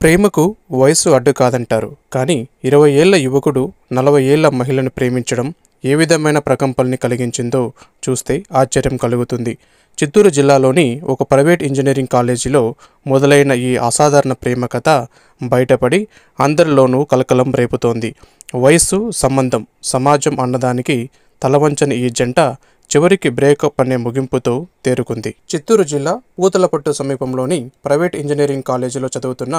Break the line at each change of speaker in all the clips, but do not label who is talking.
ప్రేమకు వయసు అడ్డు కాదంటారు. కానీ 20 ఏళ్ల యువకుడు 40 ఏళ్ల మహిళను ప్రేమించడం ఏ విధమైన ప్రకంపనల్ని కలిగించిందో చూస్తే ఆశ్చర్యం కలుగుతుంది. చిత్తూరు జిల్లాలోని ఒక ప్రైవేట్ ఇంజనీరింగ్ కాలేజీలో మొదలైన ఈ అసాధారణ ప్రేమ కథ బయటపడి అందరిలోనూ కలకలం రేపుతోంది. వయస్సు, సంబంధం, సమాజం అన్నదానికి తలవంచని ఈ జంట చివరికి బ్రేకప్ అనే ముగింపుతో తేరుకుంది. చిత్తూరు జిల్లా పూతలపట్టు సమీపంలోని ప్రైవేట్ ఇంజనీరింగ్ కాలేజీలో చదువుతున్న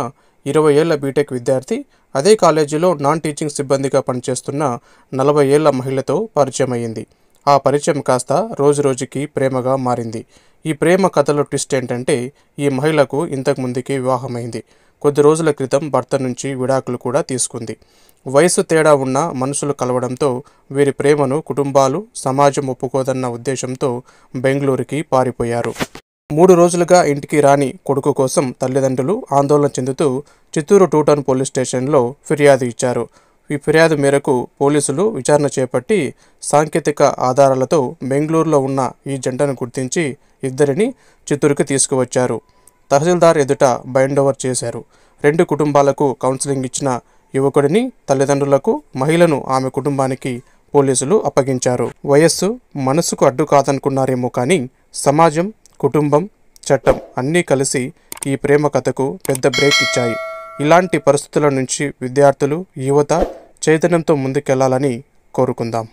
20 ఏళ్ల బీటెక్ విద్యార్థి అదే కాలేజీలో నాన్ టీచింగ్ సిబ్బందిగా పనిచేస్తున్న 40 ఏళ్ల మహిళతో పరిచయం అయ్యింది. ఆ పరిచయం కాస్త రోజురోజుకి ప్రేమగా మారింది. ఈ ప్రేమ కథలో ట్విస్ట్ ఏంటంటే ఈ మహిళకు ఇంతకు ముందుకే వివాహమైంది. కొద్ది రోజుల క్రితం భర్త నుంచి విడాకులు కూడా తీసుకుంది. వయసు తేడా ఉన్న మనుషులు కలవడంతో వీరి ప్రేమను కుటుంబాలు, సమాజం ఒప్పుకోదన్న ఉద్దేశంతో బెంగళూరుకి పారిపోయారు. 3 రోజులుగా ఇంటికి రాని కొడుకు కోసం తల్లిదండ్రులు ఆందోళన చెందుతూ చిత్తూరు 2 టౌన్ పోలీస్ స్టేషన్లో ఫిర్యాదు ఇచ్చారు. ఈ ఫిర్యాదు మేరకు పోలీసులు విచారణ చేపట్టి సాంకేతిక ఆధారాలతో బెంగళూరులో ఉన్న ఈ జంటను గుర్తించి ఇద్దరిని చిత్తూరుకి తీసుకువచ్చారు. తహసీల్దార్ ఎదుట బైండోవర్ చేశారు. 2 కుటుంబాలకు కౌన్సిలింగ్ ఇచ్చిన యువకుడిని, తల్లిదండ్రులకు, మహిళను ఆమె కుటుంబానికి పోలీసులు అప్పగించారు. వయస్సు మనసుకు అడ్డు కాదనుకున్నారేమో కానీ సమాజం, కుటుంబం, చట్టం అన్నీ కలిసి ఈ ప్రేమ కథకు పెద్ద బ్రేక్ ఇచ్చాయి. ఇలాంటి పరిస్థితుల నుంచి విద్యార్థులు, యువత చైతన్యంతో ముందుకెళ్లాలని కోరుకుందాం.